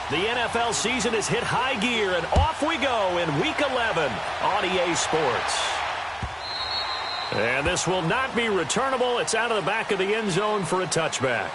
The NFL season has hit high gear, and off we go in Week 11 on EA Sports. And this will not be returnable. It's out of the back of the end zone for a touchback.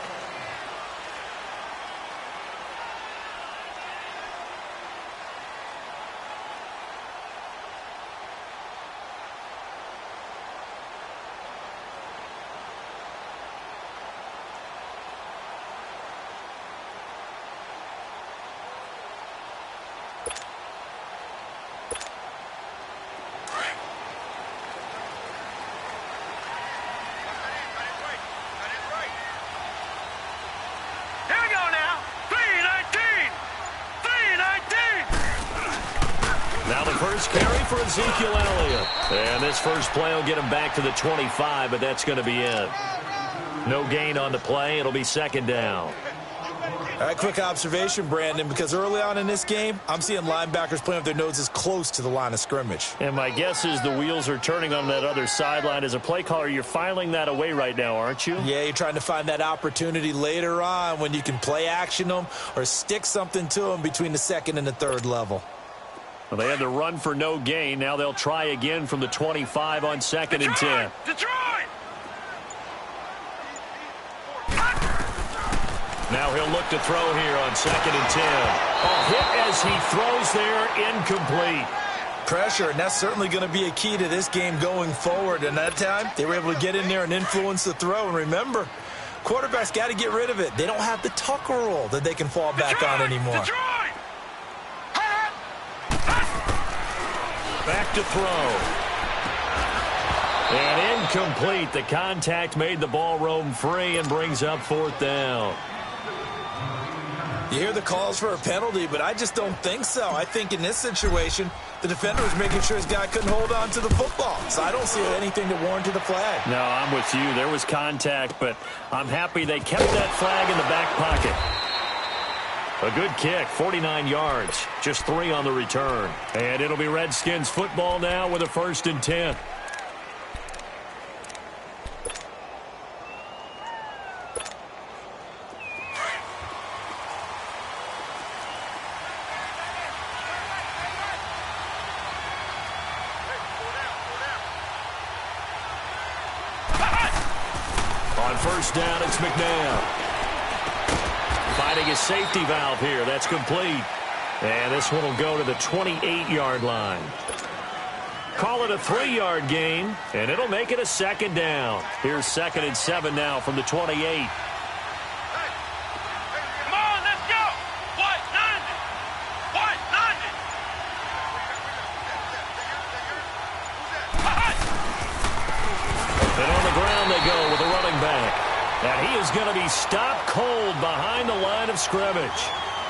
Ezekiel Elliott. And this first play will get him back to the 25, but that's going to be it. No gain on the play. It'll be second down. All right, quick observation, Brandon, because early on in this game, I'm seeing linebackers playing with their noses close to the line of scrimmage. And my guess is the wheels are turning on that other sideline. As a play caller, you're filing that away right now, aren't you? Yeah, you're trying to find that opportunity later on when you can play action them or stick something to them between the second and the third level. Well, they had to run for no gain. Now they'll try again from the 25 on second and 10. Detroit! Now he'll look to throw here on second and 10. A hit as he throws there, incomplete. Pressure, and that's certainly going to be a key to this game going forward. And that time, they were able to get in there and influence the throw. And remember, quarterbacks got to get rid of it. They don't have the Tucker roll that they can fall back on anymore. Detroit! Back to throw. And incomplete. The contact made the ball roam free and brings up fourth down. You hear the calls for a penalty, but I just don't think so. I think in this situation, the defender was making sure his guy couldn't hold on to the football. So I don't see anything to warrant a flag. No, I'm with you. There was contact, but I'm happy they kept that flag in the back pocket. A good kick, 49 yards, just 3 on the return. And it'll be Redskins football now with a 1st and 10. On first down, it's McNabb. Finding his safety valve here. That's complete. And this one will go to the 28-yard line. Call it a 3-yard gain, and it'll make it a second down. Here's 2nd and 7 now from the 28. Come on, let's go! White 90! White 90! And on the ground they go with a running back. And he is going to be stopped cold behind the line of scrimmage.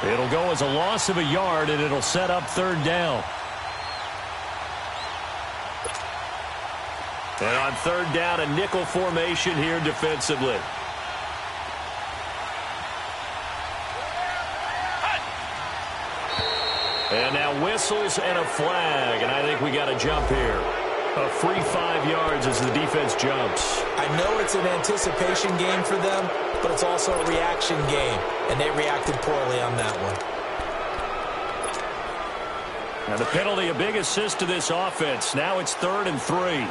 It'll go as a loss of a yard, and it'll set up 3rd down. And on 3rd down, a nickel formation here defensively. And now whistles and a flag, and I think we got a jump here. A free 5 yards as the defense jumps. I know it's an anticipation game for them, but it's also a reaction game, and they reacted poorly on that one. Now the penalty, a big assist to this offense. Now it's 3rd and 3.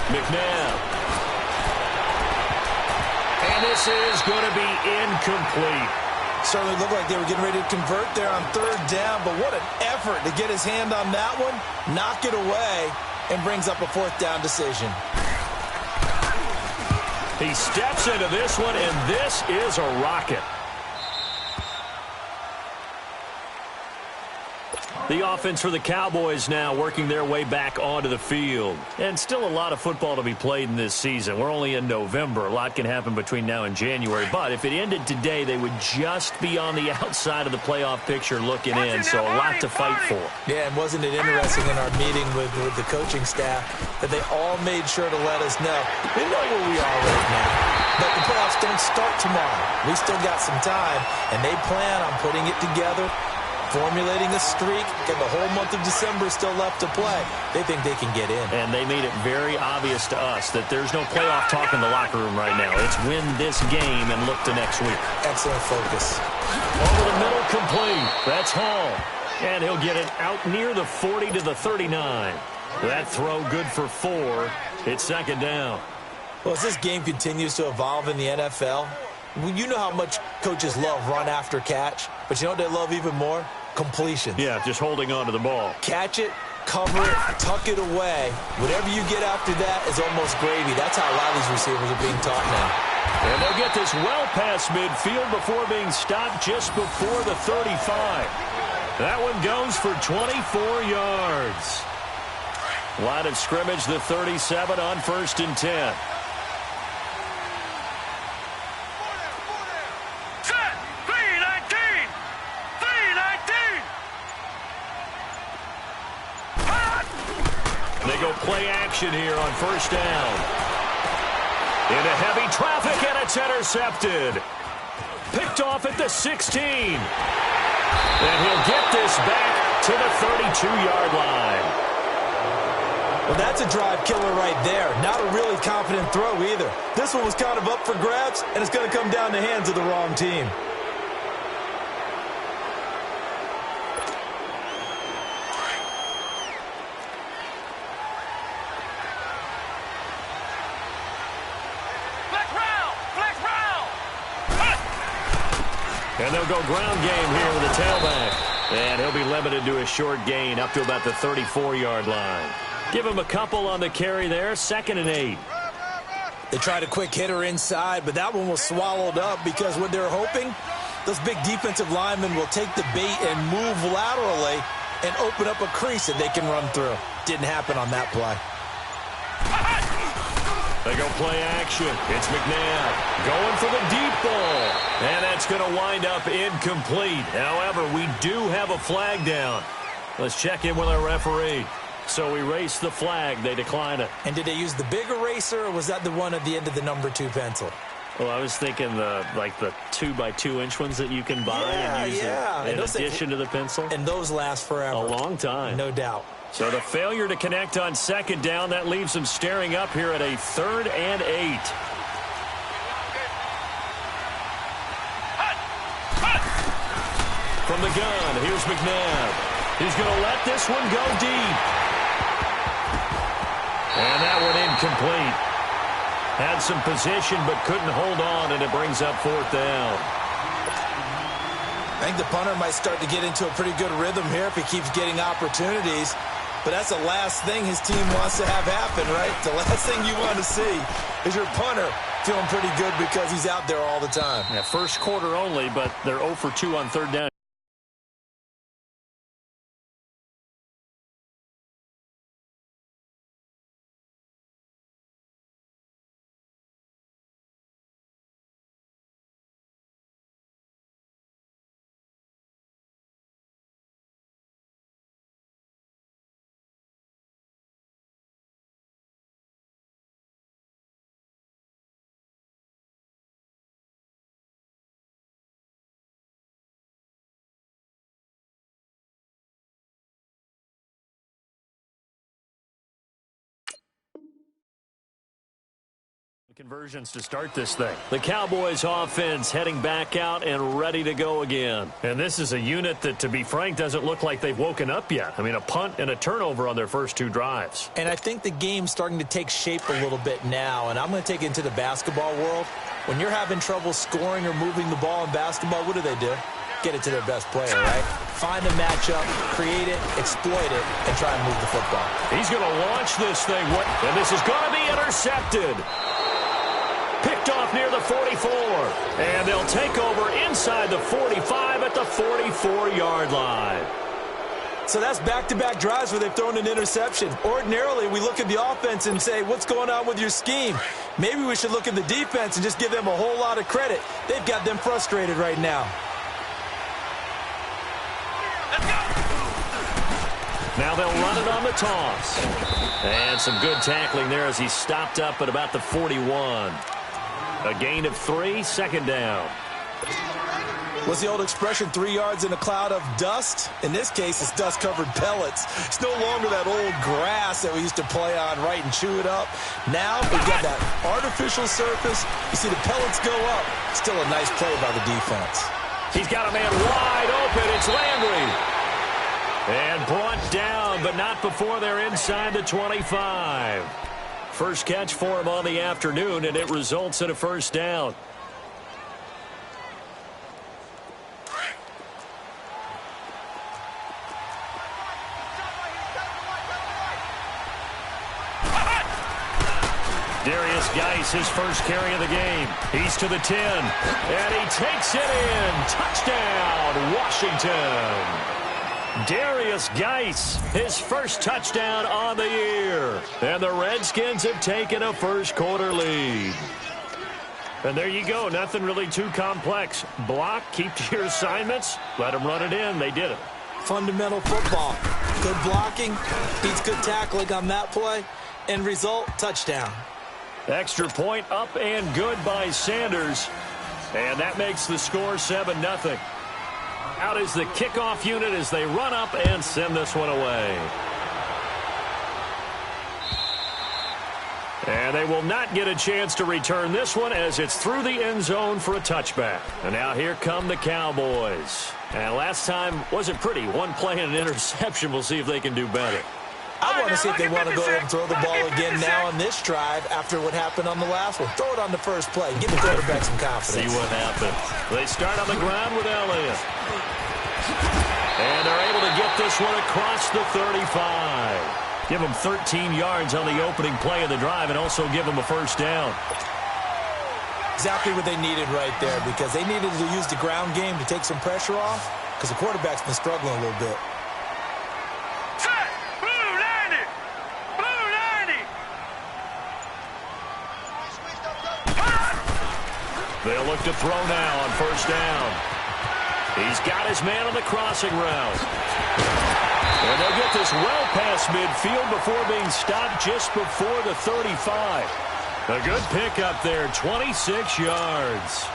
McNabb. And this is going to be incomplete. Certainly looked like they were getting ready to convert there on 3rd down, but what an effort to get his hand on that one, knock it away, and brings up a 4th down decision. He steps into this one, and this is a rocket. The offense for the Cowboys now working their way back onto the field. And still a lot of football to be played in this season. We're only in November. A lot can happen between now and January. But if it ended today, they would just be on the outside of the playoff picture looking in. So a lot to fight for. Yeah, and wasn't it interesting in our meeting with the coaching staff that they all made sure to let us know, we know where we are right now. But the playoffs don't start tomorrow. We still got some time, and they plan on putting it together formulating a streak, and the whole month of December is still left to play. They think they can get in. And they made it very obvious to us that there's no playoff talk in the locker room right now. It's win this game and look to next week. Excellent focus. Over the middle, complete. That's Hall. And he'll get it out near the 40 to the 39. That throw good for 4. It's second down. Well, as this game continues to evolve in the NFL, you know how much coaches love run after catch, but you know what they love even more? Completions. Yeah, just holding on to the ball. Catch it, cover it, tuck it away. Whatever you get after that is almost gravy. That's how a lot of these receivers are being taught now. And they'll get this well past midfield before being stopped just before the 35. That one goes for 24 yards. Line of scrimmage, the 37 on 1st and 10. They go play action here on 1st down. Into heavy traffic, and it's intercepted. Picked off at the 16. And he'll get this back to the 32-yard line. Well, that's a drive killer right there. Not a really confident throw either. This one was kind of up for grabs, and it's going to come down the hands of the wrong team. And they'll go ground game here with the tailback. And he'll be limited to a short gain up to about the 34-yard line. Give him a couple on the carry there, 2nd and 8. They tried a quick hitter inside, but that one was swallowed up because what they're hoping, those big defensive linemen will take the bait and move laterally and open up a crease that they can run through. Didn't happen on that play. They go play action. It's McNabb going for the deep ball. And that's going to wind up incomplete. However, we do have a flag down. Let's check in with our referee. So we erase the flag. They decline it. And did they use the big eraser, or was that the one at the end of the number 2 pencil? Well, I was thinking the 2x2-inch ones that you can buy and use in addition to the pencil. And those last forever. A long time. No doubt. So the failure to connect on 2nd down, that leaves them staring up here at a 3rd and 8. From the gun, here's McNabb. He's going to let this one go deep. And that one incomplete. Had some position but couldn't hold on, and it brings up 4th down. I think the punter might start to get into a pretty good rhythm here if he keeps getting opportunities. But that's the last thing his team wants to have happen, right? The last thing you want to see is your punter feeling pretty good because he's out there all the time. Yeah, first quarter only, but they're 0 for 2 on 3rd down. Conversions to start this thing. The Cowboys offense heading back out and ready to go again. And this is a unit that, to be frank, doesn't look like they've woken up yet. I mean, a punt and a turnover on their first 2 drives. And I think the game's starting to take shape a little bit now. And I'm going to take it into the basketball world. When you're having trouble scoring or moving the ball in basketball, what do? Get it to their best player, right? Find a matchup, create it, exploit it, and try and move the football. He's going to launch this thing. And this is going to be intercepted. Picked off near the 44. And they'll take over inside the 45 at the 44-yard line. So that's back-to-back drives where they've thrown an interception. Ordinarily, we look at the offense and say, what's going on with your scheme? Maybe we should look at the defense and just give them a whole lot of credit. They've got them frustrated right now. Now they'll run it on the toss. And some good tackling there as he stopped up at about the 41. A gain of 3, 2nd down. What's the old expression, 3 yards in a cloud of dust? In this case, it's dust-covered pellets. It's no longer that old grass that we used to play on, right, and chew it up. Now we've got that artificial surface. You see the pellets go up. Still a nice play by the defense. He's got a man wide open. It's Landry. And brought down, but not before they're inside the 25. First catch for him on the afternoon, and it results in a first down. Darius Geis, his first carry of the game. He's to the 10, and he takes it in. Touchdown, Washington. Darius Geis, his first touchdown on the year. And the Redskins have taken a first-quarter lead. And there you go, nothing really too complex. Block, keep to your assignments, let them run it in. They did it. Fundamental football. Good blocking, beats good tackling on that play. End result, touchdown. Extra point up and good by Sanders. And that makes the score 7-0. Out is the kickoff unit as they run up and send this one away. And they will not get a chance to return this one as it's through the end zone for a touchback. And now here come the Cowboys. And last time wasn't pretty. One play and an interception. We'll see if they can do better. I want to see if they want to go ahead and throw the ball again now on this drive after what happened on the last one. Throw it on the first play. Give the quarterback some confidence. See what happens. They start on the ground with Elliott. And they're able to get this one across the 35. Give them 13 yards on the opening play of the drive and also give them a first down. Exactly what they needed right there because they needed to use the ground game to take some pressure off because the quarterback's been struggling a little bit. They'll look to throw now on first down. He's got his man on the crossing route. And they'll get this well past midfield before being stopped just before the 35. A good pickup there, 26 yards.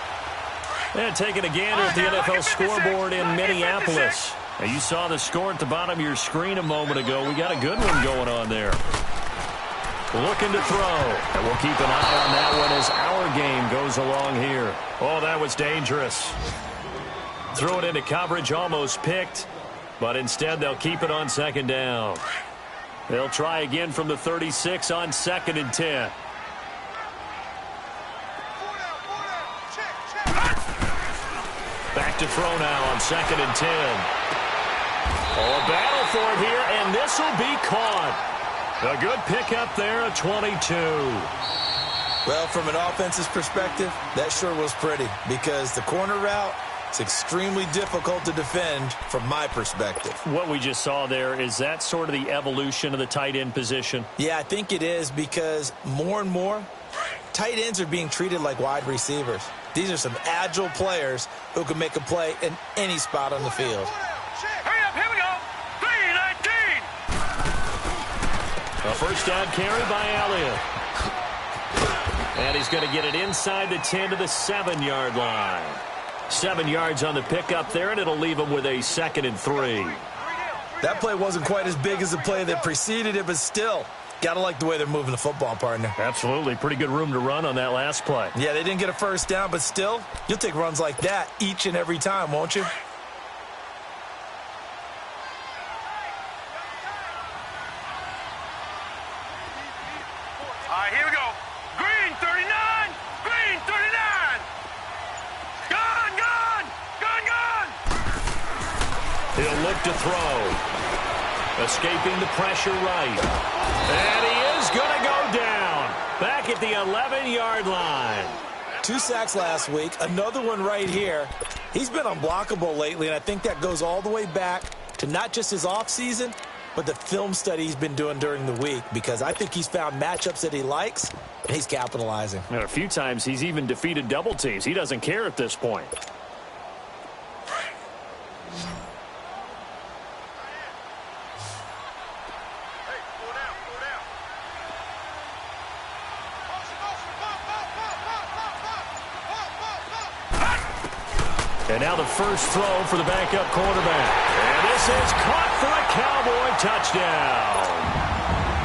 And taking a gander at the NFL scoreboard in Minneapolis. Now, you saw the score at the bottom of your screen a moment ago. We got a good one going on there. Looking to throw. And we'll keep an eye on that one as our game goes along here. Oh, that was dangerous. Threw it into coverage, almost picked. But instead, they'll keep it on second down. They'll try again from the 36 on 2nd and 10. Back to throw now on 2nd and 10. Oh, a battle for it here, and this will be caught. A good pickup there at 22. Well, from an offense's perspective, that sure was pretty because the corner route is extremely difficult to defend from my perspective. What we just saw there, is that sort of the evolution of the tight end position? Yeah, I think it is because more and more, tight ends are being treated like wide receivers. These are some agile players who can make a play in any spot on the field. Hurry up, here we go. 3-19. A first down carry by Elliott. And he's going to get it inside the 10 to the 7-yard line. 7 yards on the pickup there, and it'll leave him with a 2nd and 3. That play wasn't quite as big as the play that preceded it, but still, got to like the way they're moving the football, partner. Absolutely. Pretty good room to run on that last play. Yeah, they didn't get a first down, but still, you'll take runs like that each and every time, won't you? All right, here we go. Green 39. Green 39. Gone, gone. Gone, gone. He'll look to throw. Escaping the pressure right. And he is going to go down. Back at the 11-yard line. 2 sacks last week, another one right here. He's been unblockable lately, and I think that goes all the way back to not just his offseason, but the film study he's been doing during the week, because I think he's found matchups that he likes, and he's capitalizing. And a few times he's even defeated double teams. He doesn't care at this point. And now the first throw for the backup quarterback. And this is caught for a Cowboy touchdown.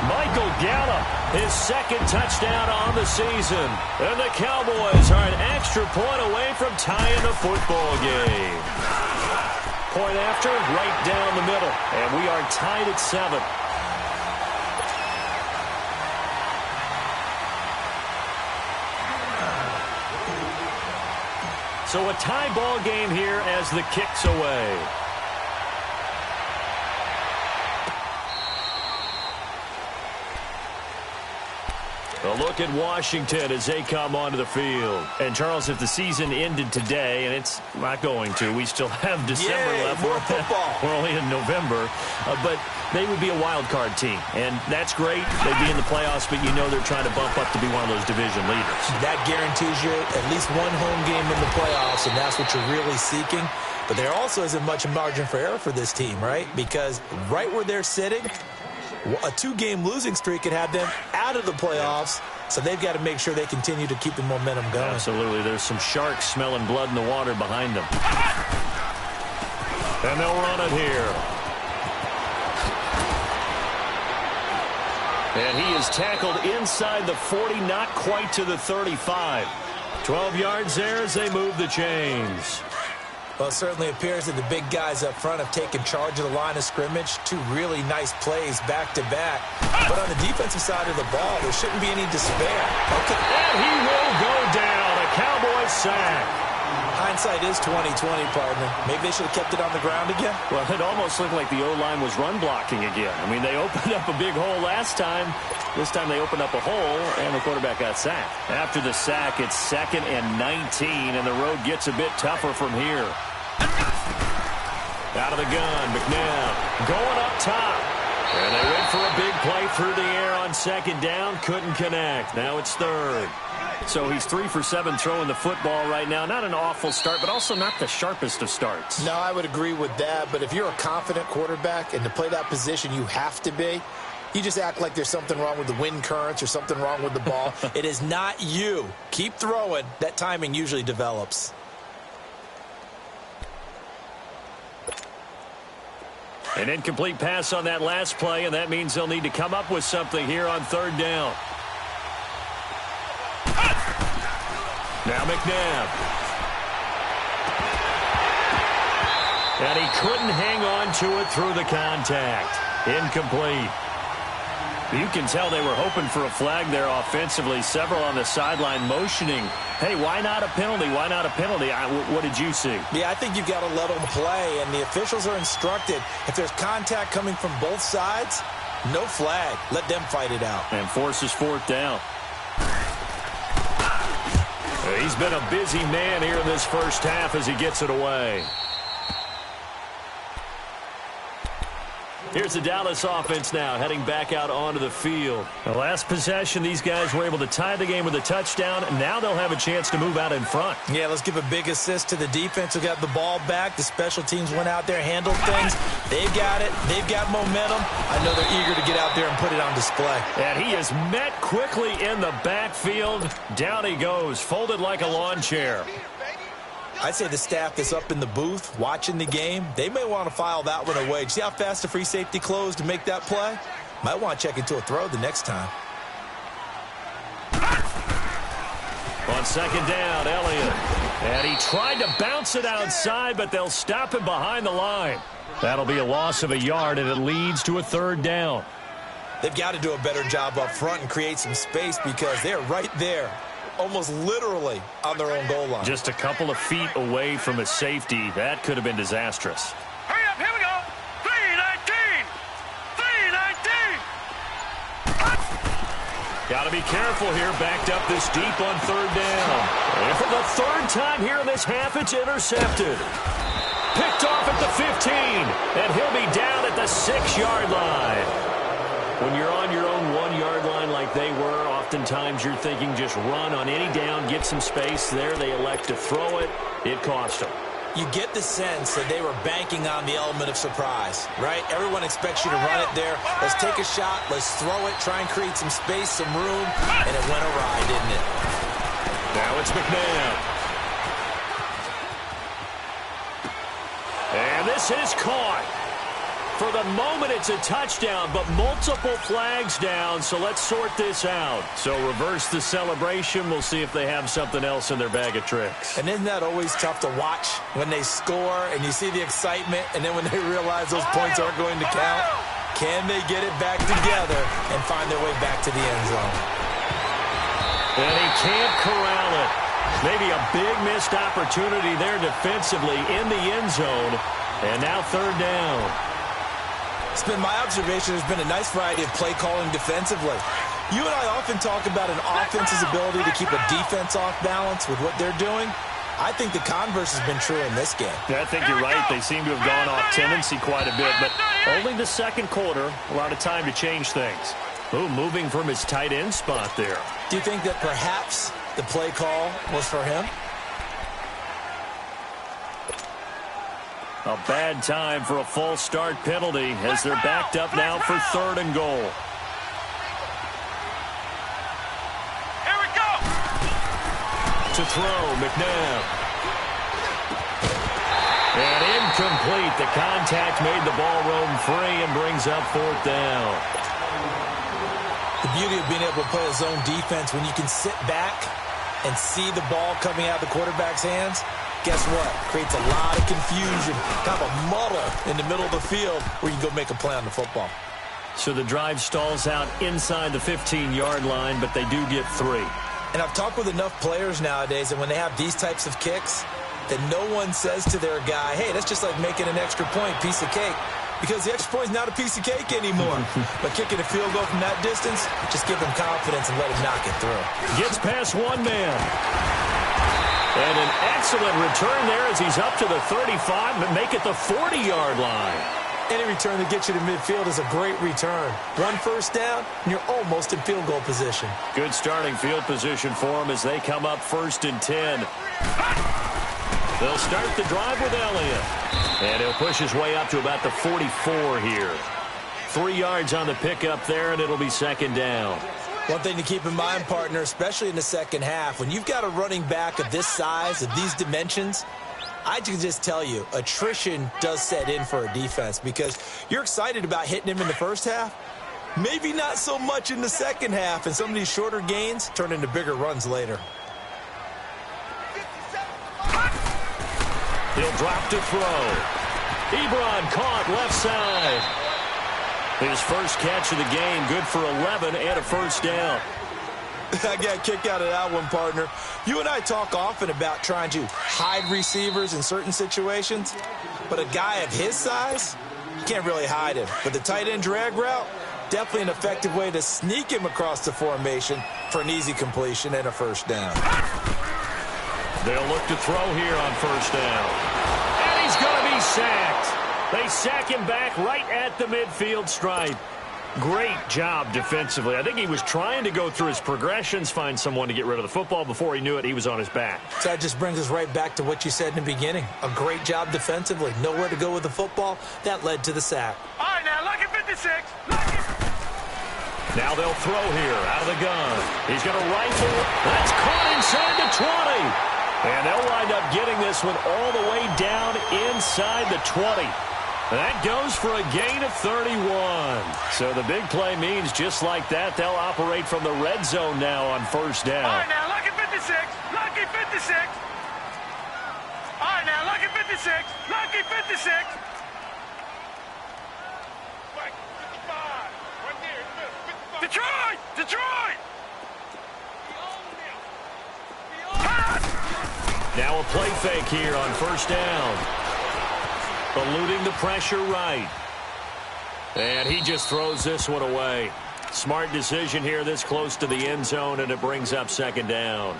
Michael Gallup, his second touchdown on the season. And the Cowboys are an extra point away from tying the football game. Point after, right down the middle. And we are tied at 7. So a tie ball game here as the kick's away. A look at Washington as they come onto the field. And, Charles, if the season ended today, and it's not going to, we still have December left. More football. We're only in November. But they would be a wild card team. And that's great. They'd be in the playoffs, but you know they're trying to bump up to be one of those division leaders. That guarantees you at least one home game in the playoffs, and that's what you're really seeking. But there also isn't much margin for error for this team, right? Because right where they're sitting, a 2-game losing streak could have them out of the playoffs, so they've got to make sure they continue to keep the momentum going. Absolutely. There's some sharks smelling blood in the water behind them. And they'll run it here. And he is tackled inside the 40, not quite to the 35. 12 yards there as they move the chains. Well, it certainly appears that the big guys up front have taken charge of the line of scrimmage. 2 really nice plays back-to-back. But on the defensive side of the ball, there shouldn't be any despair. Okay. And he will go down. A Cowboy sack. Hindsight is 20/20, partner. Maybe they should have kept it on the ground again. Well, it almost looked like the O-line was run blocking again. I mean, they opened up a big hole last time. This time they opened up a hole, and the quarterback got sacked. After the sack, it's 2nd and 19, and the road gets a bit tougher from here. Out of the gun, McNabb going up top. And they went for a big play through the air on 2nd down. Couldn't connect. Now it's 3rd. So he's 3 for 7 throwing the football right now. Not an awful start, but also not the sharpest of starts. No, I would agree with that. But if you're a confident quarterback and to play that position, you have to be. You just act like there's something wrong with the wind currents or something wrong with the ball. It is not you. Keep throwing. That timing usually develops. An incomplete pass on that last play, and that means they'll need to come up with something here on 3rd down. Now McNabb. And he couldn't hang on to it through the contact. Incomplete. You can tell they were hoping for a flag there offensively. Several on the sideline motioning, hey, why not a penalty? Why not a penalty? What did you see? Yeah, I think you've got to let them play, and the officials are instructed. If there's contact coming from both sides, no flag. Let them fight it out. And forces 4th down. He's been a busy man here in this first half as he gets it away. Here's the Dallas offense now, heading back out onto the field. The last possession, these guys were able to tie the game with a touchdown. Now they'll have a chance to move out in front. Yeah, let's give a big assist to the defense who got the ball back. The special teams went out there, handled things. They've got it. They've got momentum. I know they're eager to get out there and put it on display. And he is met quickly in the backfield. Down he goes, folded like a lawn chair. I'd say the staff that's up in the booth watching the game, they may want to file that one away. See how fast the free safety closed to make that play? Might want to check into a throw the next time. On 2nd down, Elliott. And he tried to bounce it outside, but they'll stop him behind the line. That'll be a loss of a yard, and it leads to a 3rd down. They've got to do a better job up front and create some space because they're right there, almost literally on their own goal line. Just a couple of feet away from a safety. That could have been disastrous. Hurry up, here we go. 3-19. 3-19. Got to be careful here. Backed up this deep on 3rd down. And for the 3rd time here in this half, it's intercepted. Picked off at the 15. And he'll be down at the 6-yard line. When you're on your own 1-yard line like they were, oftentimes you're thinking just run on any down, get some space. There they elect to throw it. It cost them. You get the sense that they were banking on the element of surprise, right? Everyone expects you to run it there. Let's take a shot. Let's throw it. Try and create some space, some room. And it went awry, didn't it? Now it's McNabb. This is caught. For the moment, it's a touchdown, but multiple flags down, so let's sort this out. So reverse the celebration. We'll see if they have something else in their bag of tricks. And isn't that always tough to watch when they score and you see the excitement, and then when they realize those points aren't going to count? Can they get it back together and find their way back to the end zone? And he can't corral it. Maybe a big missed opportunity there defensively in the end zone. And now third down. It's been my observation there's been a nice variety of play calling defensively. You and I often talk about an offense's ability to keep a defense off balance with what they're doing. I think the converse has been true in this game. Yeah, I think you're right. They seem to have gone off tendency quite a bit, but only the second quarter, a lot of time to change things. Ooh, moving from his tight end spot there. Do you think that perhaps the play call was for him? A bad time for a false start penalty as they're backed up now for third and goal. Here we go. To throw, McNabb. And incomplete. The contact made the ball roam free and brings up fourth down. The beauty of being able to play a zone defense when you can sit back and see the ball coming out of the quarterback's hands, guess what? Creates a lot of confusion, kind of a muddle in the middle of the field where you can go make a play on the football. So the drive stalls out inside the 15-yard line, but they do get 3. And I've talked with enough players nowadays, and when they have these types of kicks, that no one says to their guy, hey, that's just like making an extra point, piece of cake. Because the extra point is not a piece of cake anymore. But kicking a field goal from that distance, just give him confidence and let him knock it through. Gets past one man. And an excellent return there as he's up to the 35, but make it the 40-yard line. Any return that gets you to midfield is a great return. One first down, and you're almost in field goal position. Good starting field position for him as they come up 1st and 10. They'll start the drive with Elliott. And he'll push his way up to about the 44 here. 3 yards on the pickup there, and it'll be second down. One thing to keep in mind, partner, especially in the second half, when you've got a running back of this size, of these dimensions, I can just tell you, attrition does set in for a defense because you're excited about hitting him in the first half. Maybe not so much in the second half, and some of these shorter gains turn into bigger runs later. He'll drop to throw. Ebron caught left side. His first catch of the game, good for 11 and a first down. I got a kick out of that one, partner. You and I talk often about trying to hide receivers in certain situations, but a guy of his size, you can't really hide him. But the tight end drag route, definitely an effective way to sneak him across the formation for an easy completion and a first down. They'll look to throw here on first down. And he's going to be sacked. They sack him back right at the midfield stripe. Great job defensively. I think he was trying to go through his progressions, find someone to get rid of the football. Before he knew it, he was on his back. So that just brings us right back to what you said in the beginning. A great job defensively. Nowhere to go with the football. That led to the sack. All right, now, lucky 56. Lucky. Now they'll throw here out of the gun. He's going to rifle. That's caught inside the 20. And they'll wind up getting this one all the way down inside the 20. That goes for a gain of 31. So the big play means just like that, they'll operate from the red zone now on first down. All right, now, lucky 56. Lucky 56. All right, now, lucky 56. Lucky 56. Detroit! Detroit! Now a play fake here on first down. Eluding the pressure right. And he just throws this one away. Smart decision here this close to the end zone, and it brings up second down.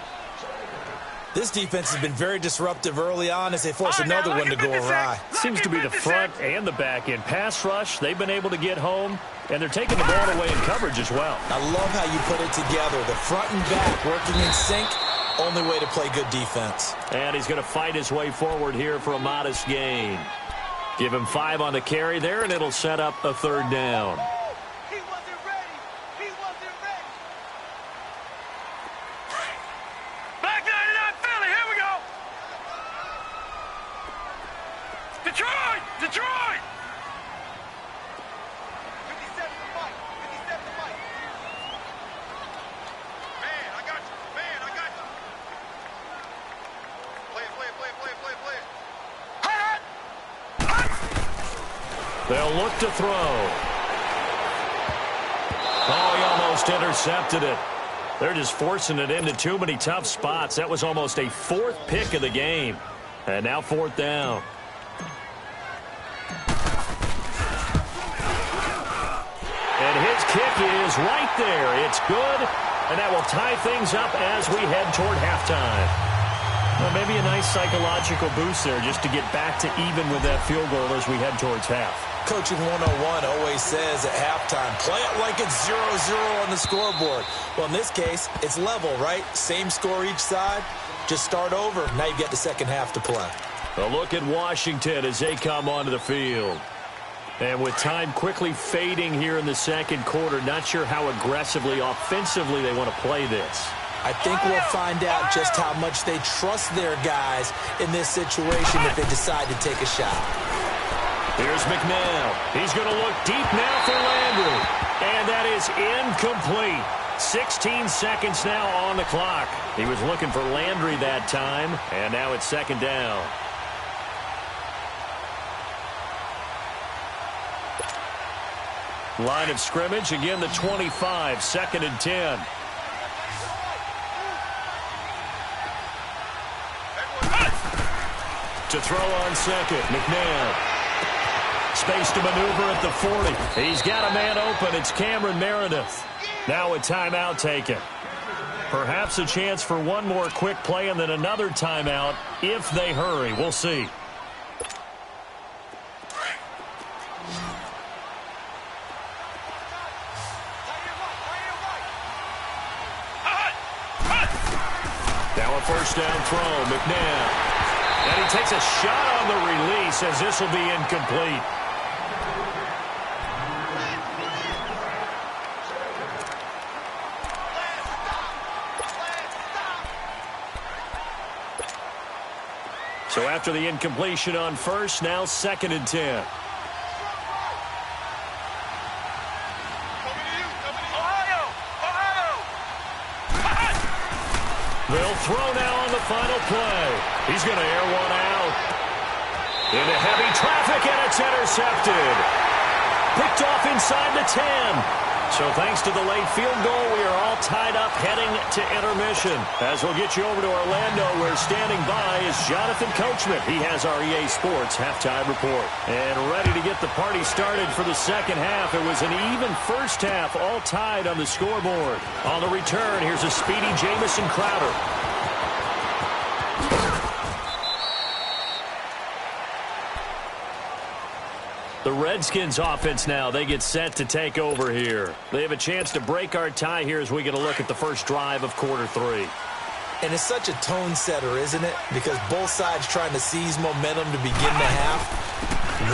This defense has been very disruptive early on as they force another one to go awry. Seems to be the front and the back end. Pass rush, they've been able to get home, and they're taking the ball away in coverage as well. I love how you put it together. The front and back working in sync. Only way to play good defense. And he's going to fight his way forward here for a modest gain. Give him 5 on the carry there, and it'll set up a third down. He wasn't ready. He wasn't ready. Black 99 Philly, here we go. Detroit! Detroit! 57 to Mike. 57 to Mike. Man, I got you. Man, I got you. Play it. They'll look to throw. Oh, he almost intercepted it. They're just forcing it into too many tough spots. That was almost a fourth pick of the game. And now fourth down. And his kick is right there. It's good. And that will tie things up as we head toward halftime. Well, maybe a nice psychological boost there just to get back to even with that field goal as we head towards half. Coaching 101 always says at halftime, play it like it's 0-0 on the scoreboard. Well, in this case, it's level, right? Same score each side. Just start over. Now you get the second half to play. A look at Washington as they come onto the field. And with time quickly fading here in the second quarter, not sure how aggressively, offensively they want to play this. I think we'll find out just how much they trust their guys in this situation if they decide to take a shot. Here's McNabb. He's going to look deep now for Landry. And that is incomplete. 16 seconds now on the clock. He was looking for Landry that time, and now it's second down. Line of scrimmage, again the 25, second and 10. To throw on second, McNabb. Space to maneuver at the 40. He's got a man open. It's Cameron Meredith. Now a timeout taken. Perhaps a chance for one more quick play and then another timeout if they hurry. We'll see. Now a first down throw, McNabb. And he takes a shot on the release as this will be incomplete. So after the incompletion on first, now second and 10. They'll throw now on the final play. He's going to air one out. Into heavy traffic, and it's intercepted. Picked off inside the 10. So thanks to the late field goal, we are all tied up heading to intermission. As we'll get you over to Orlando, where standing by is Jonathan Coachman. He has our EA Sports halftime report. And ready to get the party started for the second half. It was an even first half, all tied on the scoreboard. On the return, here's a speedy Jamison Crowder. The Redskins offense now, they get set to take over here. They have a chance to break our tie here as we get a look at the first drive of quarter three. And it's such a tone setter, isn't it? Because both sides trying to seize momentum to begin the half.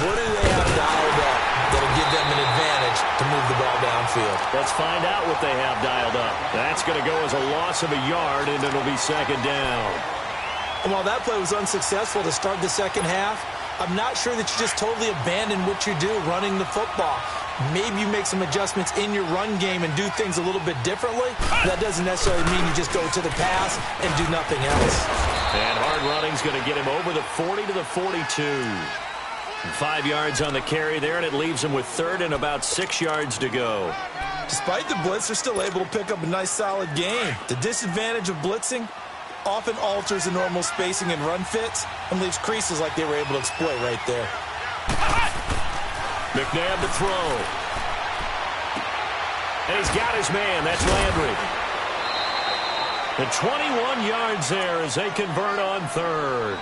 What do they have dialed up that'll give them an advantage to move the ball downfield? Let's find out what they have dialed up. That's going to go as a loss of a yard, and it'll be second down. And while that play was unsuccessful to start the second half, I'm not sure that you just totally abandon what you do running the football. Maybe you make some adjustments in your run game and do things a little bit differently. That doesn't necessarily mean you just go to the pass and do nothing else. And hard running's going to get him over the 40 to the 42. 5 yards on the carry there, and it leaves him with third and about 6 yards to go. Despite the blitz, they're still able to pick up a nice, solid game. The disadvantage of blitzing often alters the normal spacing and run fits and leaves creases like they were able to exploit right there. McNabb to throw. And he's got his man. That's Landry. The 21 yards there as they convert on third.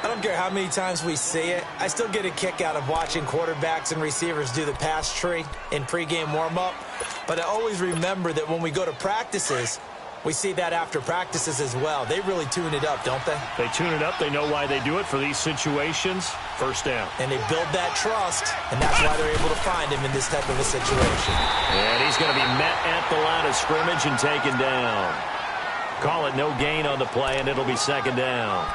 I don't care how many times we see it. I still get a kick out of watching quarterbacks and receivers do the pass tree in pregame warm-up. But I always remember that when we go to practices, we see that after practices as well. They really tune it up, don't they? They tune it up. They know why they do it for these situations. First down. And they build that trust, and that's why they're able to find him in this type of a situation. And he's going to be met at the line of scrimmage and taken down. Call it no gain on the play, and it'll be second down.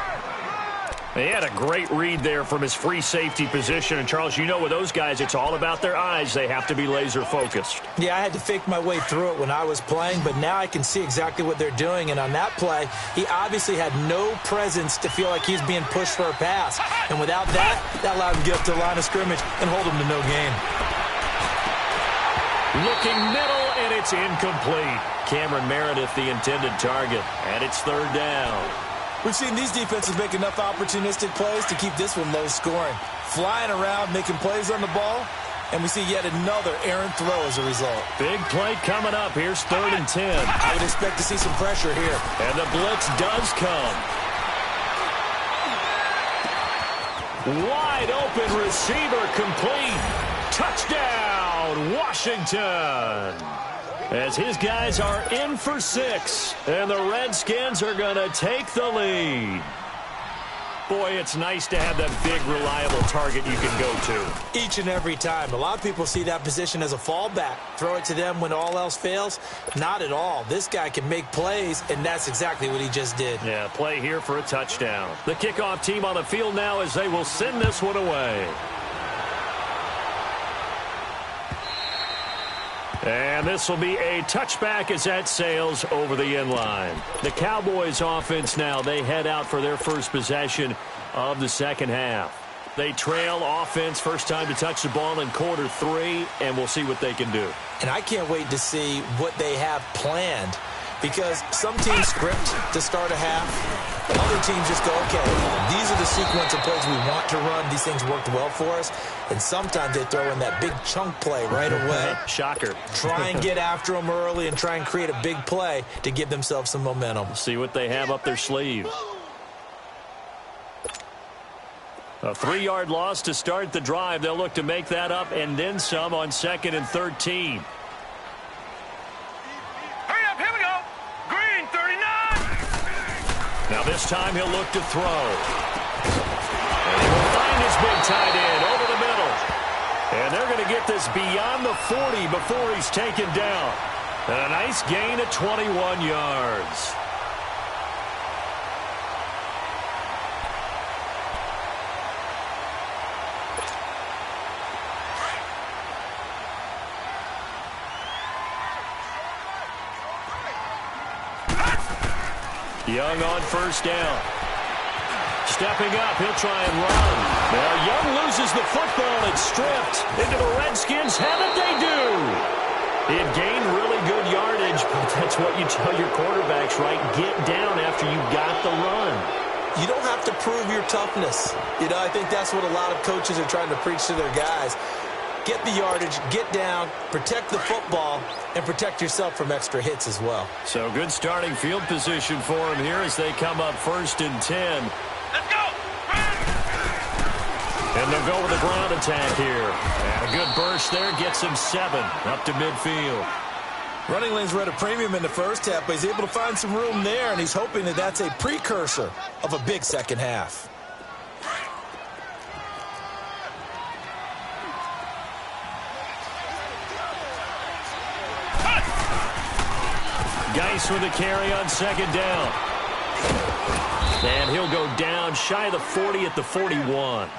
He had a great read there from his free safety position. And, Charles, you know with those guys, it's all about their eyes. They have to be laser-focused. Yeah, I had to fake my way through it when I was playing, but now I can see exactly what they're doing. And on that play, he obviously had no presence to feel like he's being pushed for a pass. And without that, that allowed him to get up to the line of scrimmage and hold him to no gain. Looking middle, and it's incomplete. Cameron Meredith, the intended target, and it's third down. We've seen these defenses make enough opportunistic plays to keep this one low scoring. Flying around, making plays on the ball, and we see yet another errant throw as a result. Big play coming up. Here's 3rd and 10. I would expect to see some pressure here. And the blitz does come. Wide open receiver complete. Touchdown, Washington. As his guys are in for 6, and the Redskins are going to take the lead. Boy, it's nice to have that big, reliable target you can go to. Each and every time. A lot of people see that position as a fallback. Throw it to them when all else fails. Not at all. This guy can make plays, and that's exactly what he just did. Yeah, play here for a touchdown. The kickoff team on the field now as they will send this one away. And this will be a touchback as that sails over the end line. The Cowboys offense now, they head out for their first possession of the second half. They trail offense, first time to touch the ball in quarter 3, and we'll see what they can do. And I can't wait to see what they have planned, because some teams script to start a half. Other teams just go, okay, these are the sequence of plays we want to run. These things worked well for us. And sometimes they throw in that big chunk play right away. Shocker. Try and get after them early and try and create a big play to give themselves some momentum. See what they have up their sleeve. A 3-yard loss to start the drive. They'll look to make that up and then some on 2nd and 13. Hurry up, here we go. Green, 39. Now this time he'll look to throw. And he will find his big tight end over the middle. And they're going to get this beyond the 40 before he's taken down. And a nice gain of 21 yards. Young on first down. Stepping up, he'll try and run. Now Young loses the football. It's stripped. Into the Redskins have it, they do. He had gained really good yardage, but that's what you tell your quarterbacks, right? Get down after you got the run. You don't have to prove your toughness. You know, I think that's what a lot of coaches are trying to preach to their guys. Get the yardage, get down, protect the football, and protect yourself from extra hits as well. So good starting field position for him here as they come up 1st and 10. Let's go. And they'll go with a ground attack here. And a good burst there gets him 7 up to midfield. Running lanes were at a premium in the first half, but he's able to find some room there, and he's hoping that that's a precursor of a big second half. Geis with a carry on 2nd down. And he'll go down shy of the 40 at the 41.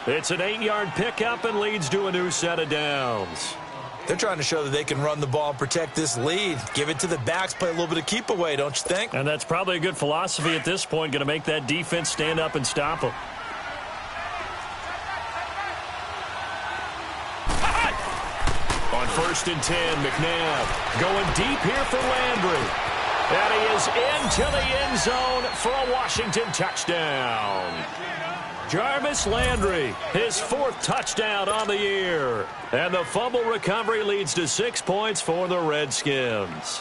It's an 8-yard pickup and leads to a new set of downs. They're trying to show that they can run the ball and protect this lead. Give it to the backs, play a little bit of keep away, don't you think? And that's probably a good philosophy at this point, going to make that defense stand up and stop them. On 1st and 10, McNabb going deep here for Landry. And he is into the end zone for a Washington touchdown. Jarvis Landry, his 4th touchdown on the year. And the fumble recovery leads to 6 points for the Redskins.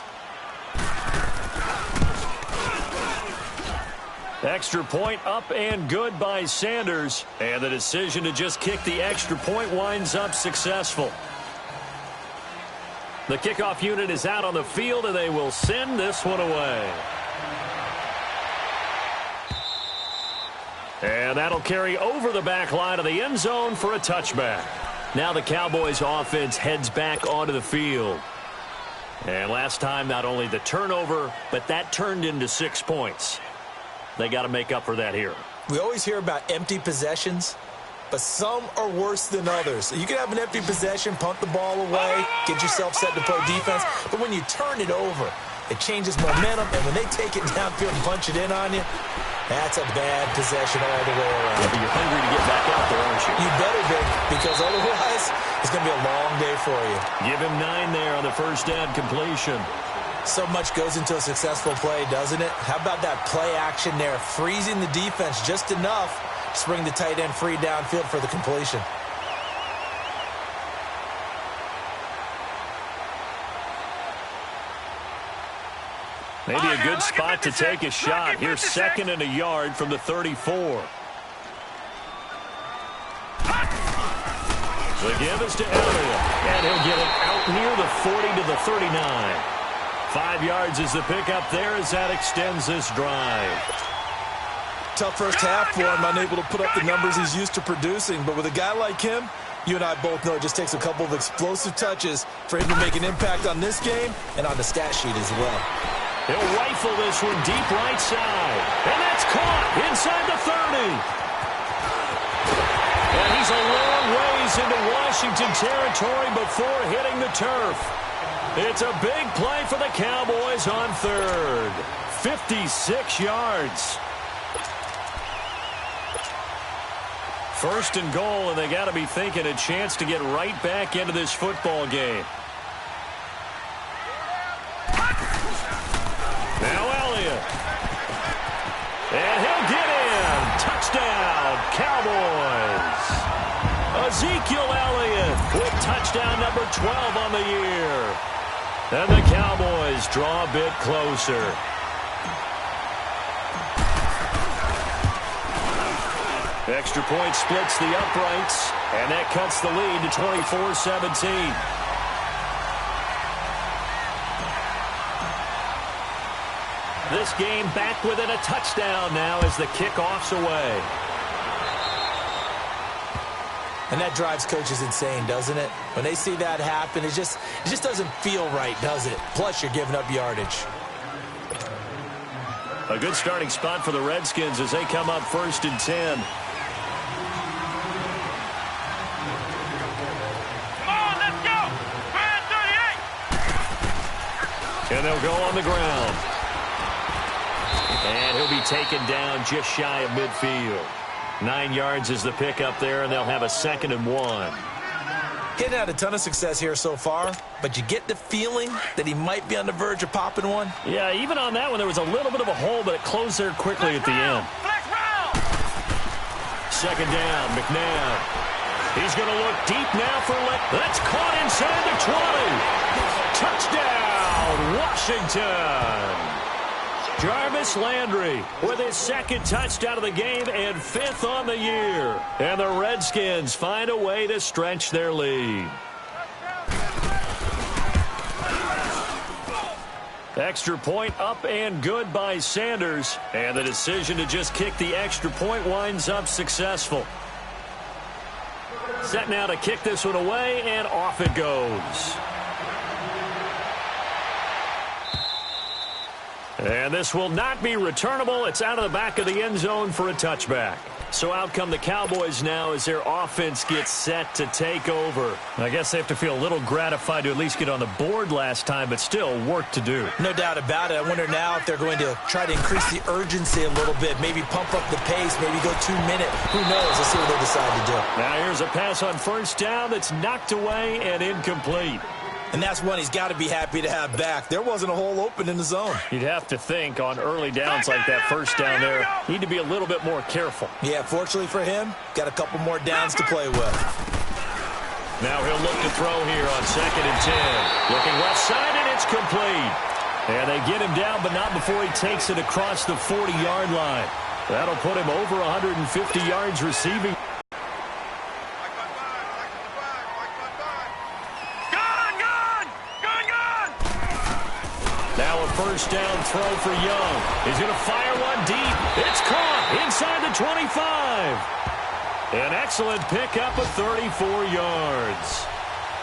Extra point up and good by Sanders. And the decision to just kick the extra point winds up successful. The kickoff unit is out on the field, and they will send this one away. And that'll carry over the back line of the end zone for a touchback. Now the Cowboys offense heads back onto the field. And last time, not only the turnover, but that turned into 6 points. They got to make up for that here. We always hear about empty possessions, but some are worse than others. You can have an empty possession, punt the ball away, get yourself set to play defense, but when you turn it over, it changes momentum, and when they take it downfield and punch it in on you, that's a bad possession all the way around. Yeah, but you're hungry to get back out there, aren't you? You better be, because otherwise it's going to be a long day for you. Give him 9 there on the first down completion. So much goes into a successful play, doesn't it? How about that play action there, freezing the defense just enough to bring the tight end free downfield for the completion. Maybe a good spot to take a shot. Here's 2nd and a yard from the 34. The give is to Elliott, and he'll get it out near the 40 to the 39. 5 yards is the pickup there as that extends this drive. Tough first half for him, unable to put up the numbers he's used to producing. But with a guy like him, you and I both know it just takes a couple of explosive touches for him to make an impact on this game and on the stat sheet as well. He'll rifle this one deep right side. And that's caught inside the 30. And he's a long ways into Washington territory before hitting the turf. It's a big play for the Cowboys on 3rd. 56 yards. 1st and goal, and they got to be thinking a chance to get right back into this football game. Now Elliott. And he'll get in. Touchdown, Cowboys. Ezekiel Elliott with touchdown number 12 on the year. And the Cowboys draw a bit closer. Extra point splits the uprights, and that cuts the lead to 24-17. This game back within a touchdown now as the kickoff's away. And that drives coaches insane, doesn't it? When they see that happen, it just doesn't feel right, does it? Plus, you're giving up yardage. A good starting spot for the Redskins as they come up 1st and 10. Come on, let's go! Brand 38! And they'll go on the ground. And he'll be taken down just shy of midfield. 9 yards is the pickup there, and they'll have a 2nd and 1. Getting had a ton of success here so far, but you get the feeling that he might be on the verge of popping one. Yeah, even on that one, there was a little bit of a hole, but it closed there quickly at the end. Flex round! 2nd down, McNabb. He's going to look deep now for that's caught inside the 20. Touchdown, Washington. Jarvis Landry with his 2nd touchdown of the game and 5th on the year. And the Redskins find a way to stretch their lead. Extra point up and good by Sanders. And the decision to just kick the extra point winds up successful. Set now to kick this one away, and off it goes. And this will not be returnable. It's out of the back of the end zone for a touchback. So out come the Cowboys now as their offense gets set to take over. I guess they have to feel a little gratified to at least get on the board last time, but still work to do. No doubt about it. I wonder now if they're going to try to increase the urgency a little bit, maybe pump up the pace, maybe go 2-minute. Who knows? Let's see what they decide to do. Now here's a pass on 1st down that's knocked away and incomplete. And that's one he's got to be happy to have back. There wasn't a hole open in the zone. You'd have to think on early downs like that 1st down there, need to be a little bit more careful. Yeah, fortunately for him, got a couple more downs to play with. Now he'll look to throw here on 2nd and 10. Looking left side, and it's complete. And they get him down, but not before he takes it across the 40-yard line. That'll put him over 150 yards receiving. Now a 1st down throw for Young. He's going to fire one deep. It's caught inside the 25. An excellent pickup of 34 yards.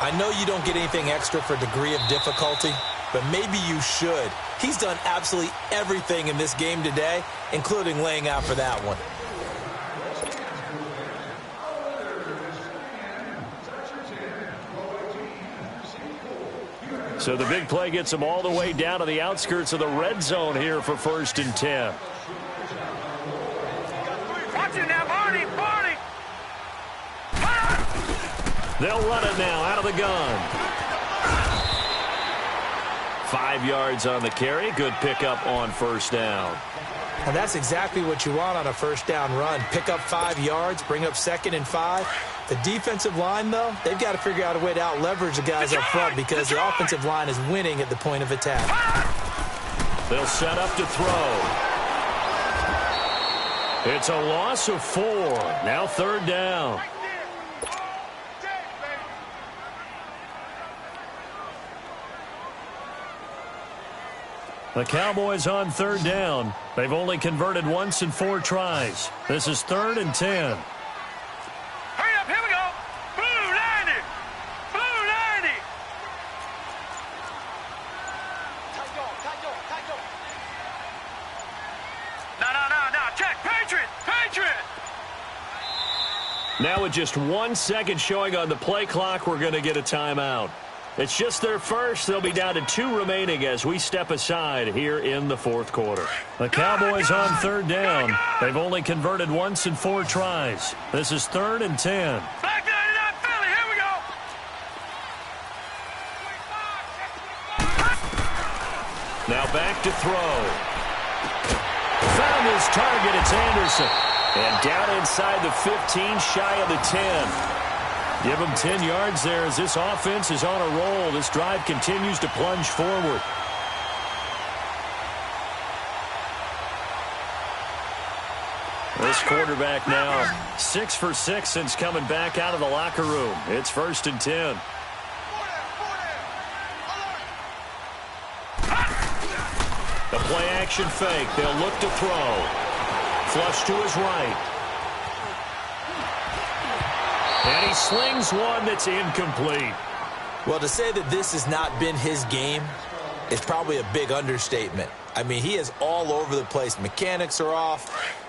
I know you don't get anything extra for degree of difficulty, but maybe you should. He's done absolutely everything in this game today, including laying out for that one. So the big play gets them all the way down to the outskirts of the red zone here for 1st and 10. Watch it now, Barney, Barney. They'll run it now out of the gun. 5 yards on the carry. Good pickup on 1st down. And that's exactly what you want on a 1st down run. Pick up 5 yards, bring up 2nd and 5. The defensive line, though, they've got to figure out a way to out-leverage the guys up front because the offensive line is winning at the point of attack. They'll set up to throw. It's a loss of 4. Now 3rd down. The Cowboys on 3rd down. They've only converted once in 4 tries. This is 3rd and 10. Hurry up, here we go. Blue 90. Blue 90. No. Check. Patriot. Patriot. Now with just 1 second showing on the play clock, we're going to get a timeout. It's just their first. They'll be down to 2 remaining as we step aside here in the 4th quarter. The Cowboys on 3rd down. They've only converted once in 4 tries. This is 3rd and 10. Back 99 Philly. Here we go. Now back to throw. Found his target. It's Anderson. And down inside the 15, shy of the 10. Give him 10 yards there as this offense is on a roll. This drive continues to plunge forward. This quarterback now 6 for 6 since coming back out of the locker room. It's 1st and 10. The play action fake. They'll look to throw. Flush to his right. And he slings one that's incomplete. Well, to say that this has not been his game is probably a big understatement. I mean, he is all over the place. Mechanics are off,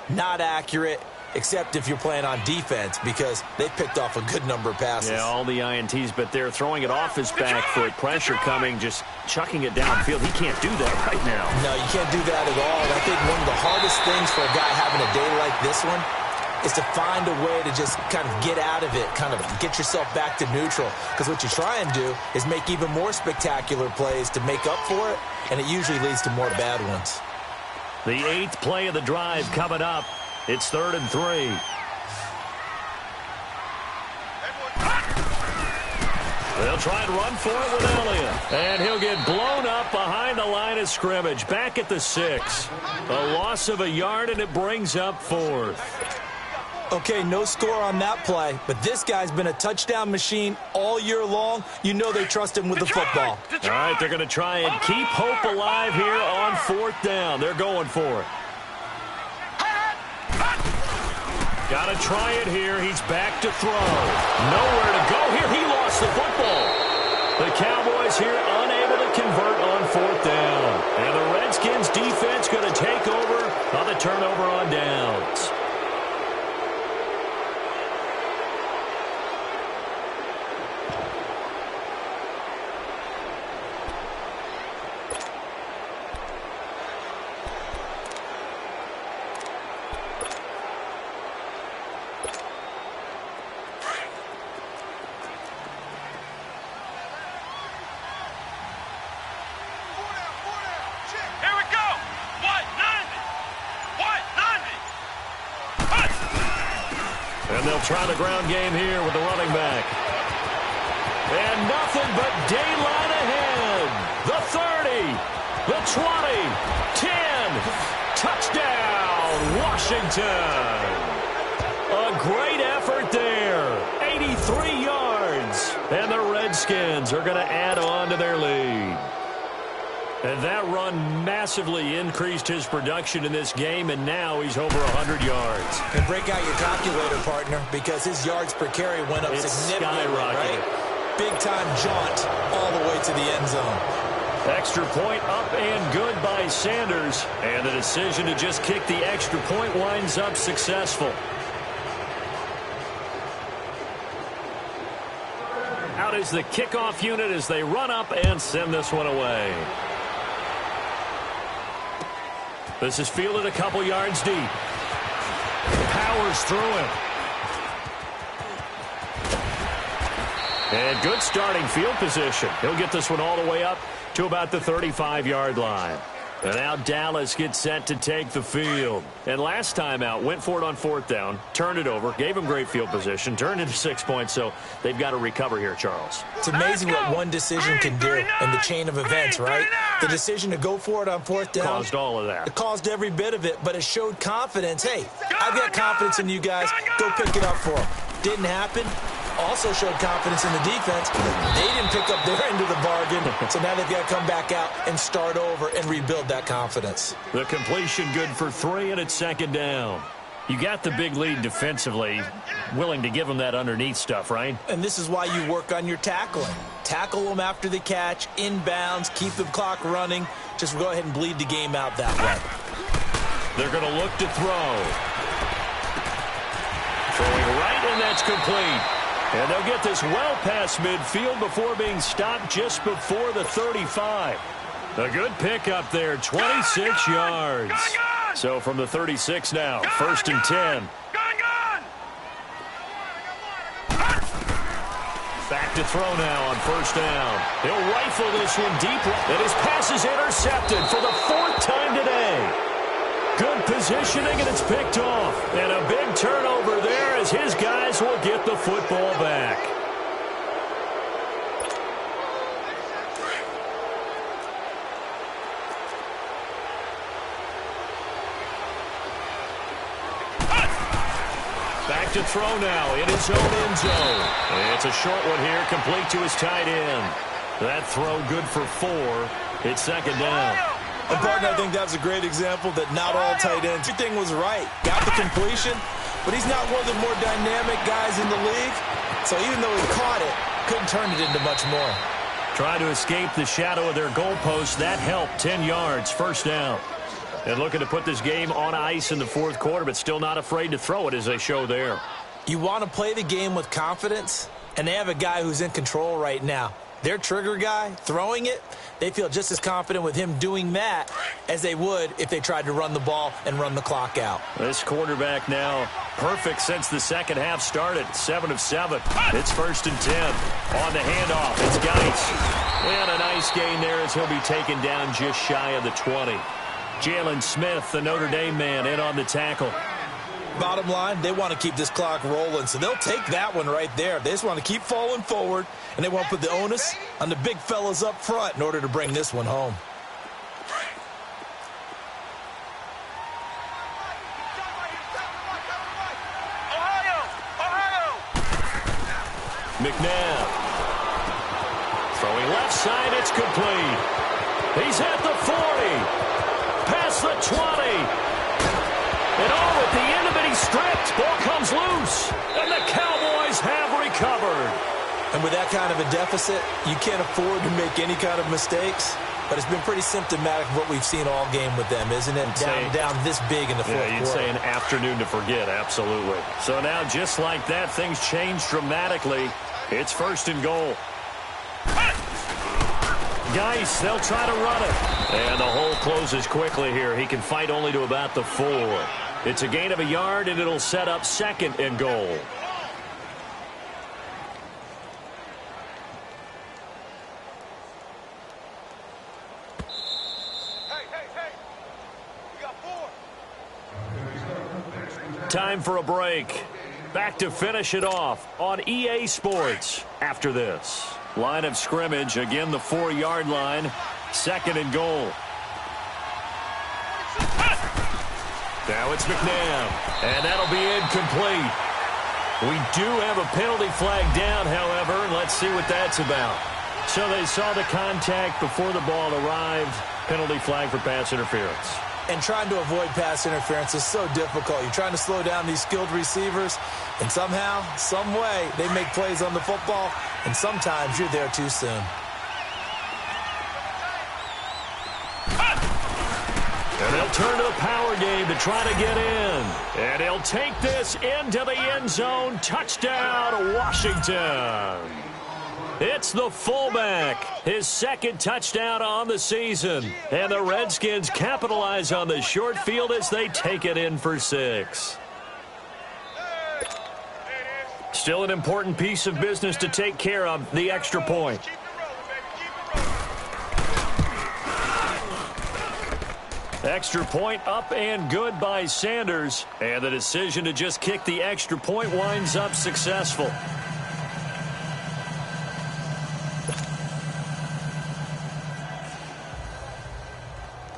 not accurate, except if you're playing on defense because they picked off a good number of passes. Yeah, all the INTs, but they're throwing it off his back foot. Pressure coming, just chucking it downfield. He can't do that right now. No, you can't do that at all. And I think one of the hardest things for a guy having a day like this one is to find a way to just kind of get out of it, kind of get yourself back to neutral. Because what you try and do is make even more spectacular plays to make up for it, and it usually leads to more bad ones. The 8th play of the drive coming up. It's 3rd and 3. They'll try and run for it with Elliott. And he'll get blown up behind the line of scrimmage. Back at the 6. A loss of a yard, and it brings up 4th. Okay, no score on that play, but this guy's been a touchdown machine all year long. You know they trust him with the football. All right, they're going to try and keep hope alive here on 4th down. They're going for it. Got to try it here. He's back to throw. Nowhere to go here. He lost the football. The Cowboys here unable to convert on 4th down. And the Redskins defense going to take over on the turnover on downs. And they'll try the ground game here with the running back. And nothing but daylight ahead. The 30, the 20, 10. Touchdown, Washington. A great effort there. 83 yards. And the Redskins are going to add on to their lead. And that run massively increased his production in this game, and now he's over 100 yards. And break out your calculator, partner, because his yards per carry went up significantly, right? Big-time jaunt all the way to the end zone. Extra point up and good by Sanders. And the decision to just kick the extra point winds up successful. Out out is the kickoff unit as they run up and send this one away. This is fielded a couple yards deep. Powers through him. And good starting field position. He'll get this one all the way up to about the 35-yard line. And now Dallas gets set to take the field. And last time out, went for it on fourth down, turned it over, gave him great field position, turned into 6 points, so they've got to recover here, Charles. It's amazing what one decision can do in the chain of events, right? The decision to go for it on fourth down. Caused all of that. It caused every bit of it, but it showed confidence. Hey, I've got confidence in you guys. Go pick it up for them. Didn't happen. Also showed confidence in the defense. They didn't pick up their end of the bargain, so now they've got to come back out and start over and rebuild that confidence. The completion good for 3, and it's second down. You got the big lead defensively, willing to give them that underneath stuff, right? And this is why you work on your tackling. Tackle them after the catch, inbounds, keep the clock running. Just go ahead and bleed the game out that way. They're going to look to throw. Throwing right, and that's complete. And they'll get this well past midfield before being stopped just before the 35. A good pickup there, 26 yards. So from the 36 now, first and 10. Back to throw now on first down. He'll rifle this one deep, and his pass is intercepted for the 4th time today. Good positioning, and it's picked off. And a big turnover there as his guys will get the football back. Back to throw now in his own end zone. It's a short one here, complete to his tight end. That throw good for 4. It's second down. And, partner, I think that was a great example that not all tight ends. Everything was right. Got the completion, but he's not one of the more dynamic guys in the league. So even though he caught it, couldn't turn it into much more. Trying to escape the shadow of their goalpost. That helped. 10 yards, first down. And looking to put this game on ice in the 4th quarter, but still not afraid to throw it as they show there. You want to play the game with confidence, and they have a guy who's in control right now. Their trigger guy, throwing it, they feel just as confident with him doing that as they would if they tried to run the ball and run the clock out. This quarterback now perfect since the second half started. 7 of 7. It's first and 10. On the handoff, it's Geis. And a nice gain there as he'll be taken down just shy of the 20. Jalen Smith, the Notre Dame man, in on the tackle. Bottom line, they want to keep this clock rolling, so they'll take that one right there. They just want to keep falling forward, and they want to put the onus on the big fellas up front in order to bring this one home. McNabb. Throwing left side, it's complete. He's at the 40. Past the 20. And at the end of it, he's stripped. Ball comes loose. And the Cowboys have recovered. And with that kind of a deficit, you can't afford to make any kind of mistakes. But it's been pretty symptomatic of what we've seen all game with them, isn't it? Down this big in the fourth quarter. You'd say an afternoon to forget, absolutely. So now, just like that, things change dramatically. It's first and goal. Geis, they'll try to run it. And the hole closes quickly here. He can fight only to about the 4. It's a gain of a yard, and it'll set up second and goal. Hey. We got 4. Time for a break. Back to finish it off on EA Sports after this. Line of scrimmage, again the 4-yard line. Second and goal. Now it's McNabb, and that'll be incomplete. We do have a penalty flag down, however, and let's see what that's about. So they saw the contact before the ball arrived. Penalty flag for pass interference. And trying to avoid pass interference is so difficult. You're trying to slow down these skilled receivers, and somehow, some way, they make plays on the football, and sometimes you're there too soon. And they'll turn to the power game to try to get in. And he'll take this into the end zone. Touchdown, Washington. It's the fullback. His second touchdown on the season. And the Redskins capitalize on the short field as they take it in for 6. Still an important piece of business to take care of, the extra point. Extra point up and good by Sanders. And the decision to just kick the extra point winds up successful.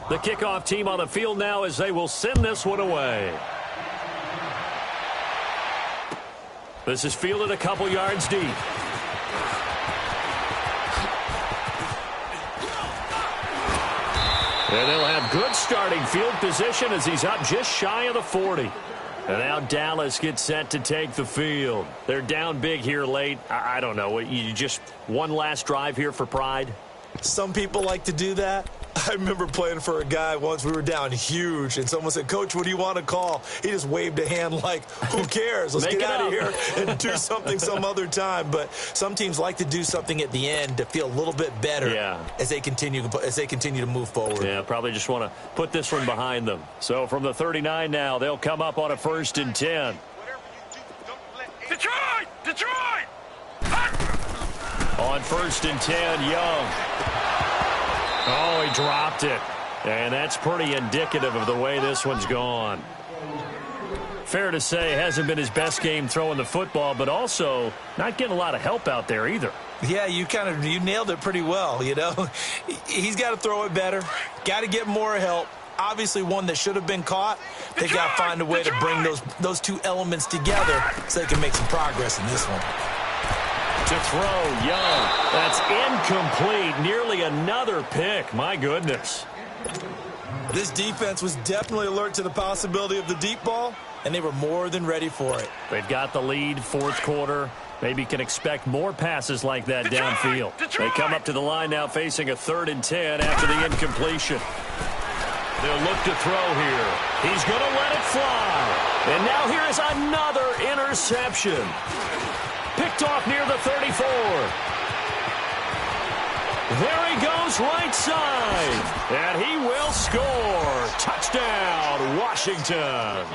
The kickoff team on the field now as they will send this one away. This is fielded a couple yards deep. And they'll have good starting field position as he's up just shy of the 40. And now Dallas gets set to take the field. They're down big here late. I don't know. You just one last drive here for pride? Some people like to do that. I remember playing for a guy once. We were down huge, and someone said, "Coach, what do you want to call?" He just waved a hand like, who cares? Let's get out of here and do something some other time. But some teams like to do something at the end to feel a little bit better as they continue to move forward. Yeah, probably just want to put this one behind them. So from the 39 now, they'll come up on a 1st and 10. Detroit! Detroit! On 1st and 10, Young. Oh, he dropped it. And that's pretty indicative of the way this one's gone. Fair to say, hasn't been his best game throwing the football, but also not getting a lot of help out there either. Yeah, you nailed it pretty well, you know. He's got to throw it better. Got to get more help. Obviously one that should have been caught. They got to find a way to bring those two elements together so they can make some progress in this one. To throw, Young. That's incomplete. Nearly another pick. My goodness. This defense was definitely alert to the possibility of the deep ball, and they were more than ready for it. They've got the lead, 4th quarter. Maybe can expect more passes like that downfield. They come up to the line now facing a 3rd and 10 after the incompletion. They'll look to throw here. He's going to let it fly. And now here is another interception. Picked off near the 34. There he goes right side. And he will score. Touchdown, Washington.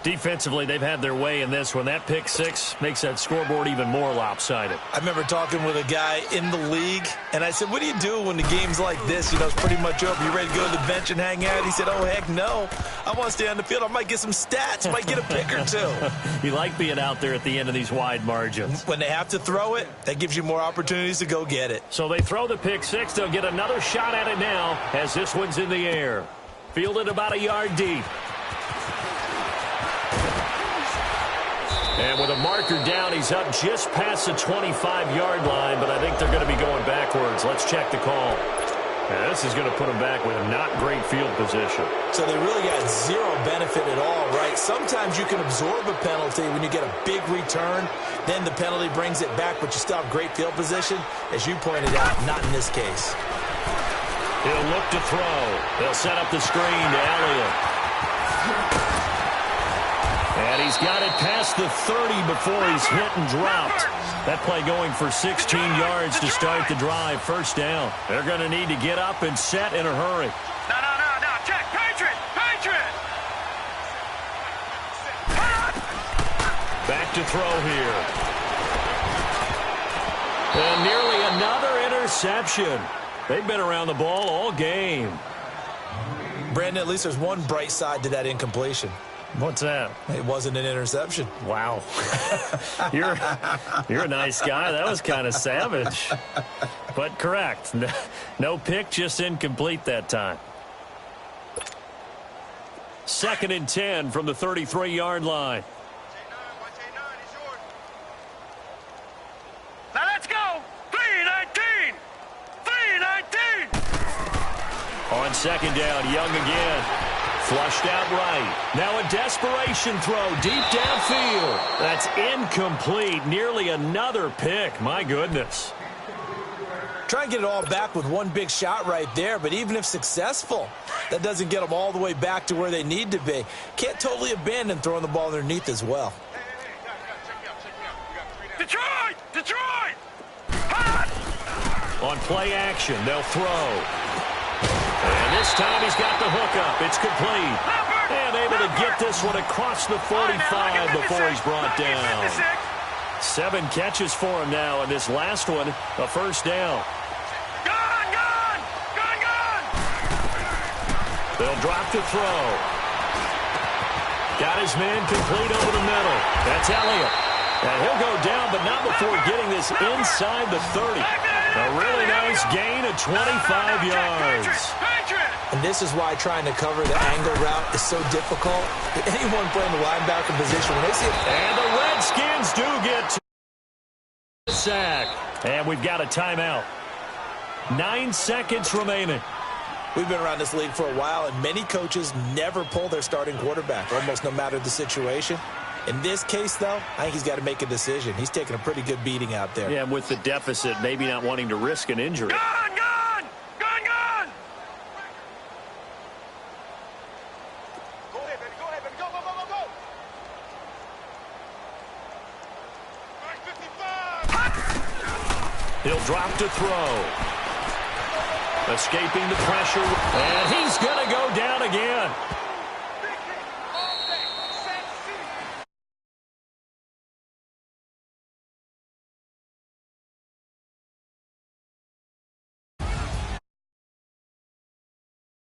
Defensively, they've had their way in this one. That pick 6 makes that scoreboard even more lopsided. I remember talking with a guy in the league, and I said, what do you do when the game's like this? You know, it's pretty much over. You ready to go to the bench and hang out? He said, oh, heck no. I want to stay on the field. I might get some stats. I might get a pick or two. You like being out there at the end of these wide margins. When they have to throw it, that gives you more opportunities to go get it. So they throw the pick 6. They'll get another shot at it now as this one's in the air. Fielded about a yard deep. And with a marker down, he's up just past the 25-yard line, but I think they're going to be going backwards. Let's check the call. Yeah, this is going to put them back with a not great field position. So they really got zero benefit at all, right? Sometimes you can absorb a penalty when you get a big return. Then the penalty brings it back, but you still have great field position. As you pointed out, not in this case. He'll look to throw. They'll set up the screen to Elliott. And he's got it past the 30 before he's hit and dropped. That play going for 16 yards to start the drive. 1st down. They're going to need to get up and set in a hurry. No. Check. Patriot. Back to throw here. And nearly another interception. They've been around the ball all game. Brandon, at least there's one bright side to that incompletion. What's that? It wasn't an interception. Wow. You're a nice guy. That was kind of savage. But correct. No pick, just incomplete that time. 2nd and 10 from the 33-yard line. Now let's go. 3-19. On 2nd down, Young again. Flushed out right. Now a desperation throw deep downfield. That's incomplete. Nearly another pick. My goodness. Try and get it all back with one big shot right there, but even if successful, that doesn't get them all the way back to where they need to be. Can't totally abandon throwing the ball underneath as well. Detroit! Detroit! Hot! On play action, they'll throw. And this time he's got the hookup. It's complete. And able to get this one across the 45 before he's brought down. 7 catches for him now, and this last one, a first down. Gone, gone! Gone, gone! They'll drop to throw. Got his man complete over the middle. That's Elliott. And he'll go down, but not before getting this inside the 30. A really nice gain of 25 yards. And this is why trying to cover the angle route is so difficult. Anyone playing the linebacker position, when they see it. And the Redskins do get to the sack. And we've got a timeout. 9 seconds remaining. We've been around this league for a while, and many coaches never pull their starting quarterback, almost no matter the situation. In this case, though, I think he's got to make a decision. He's taking a pretty good beating out there. Yeah, and with the deficit, maybe not wanting to risk an injury. Gone, gone! Gone, gone! Go ahead, baby. Go ahead, baby. Go, go, go, go, go. Right, 55. He'll drop to throw. Escaping the pressure. And he's going to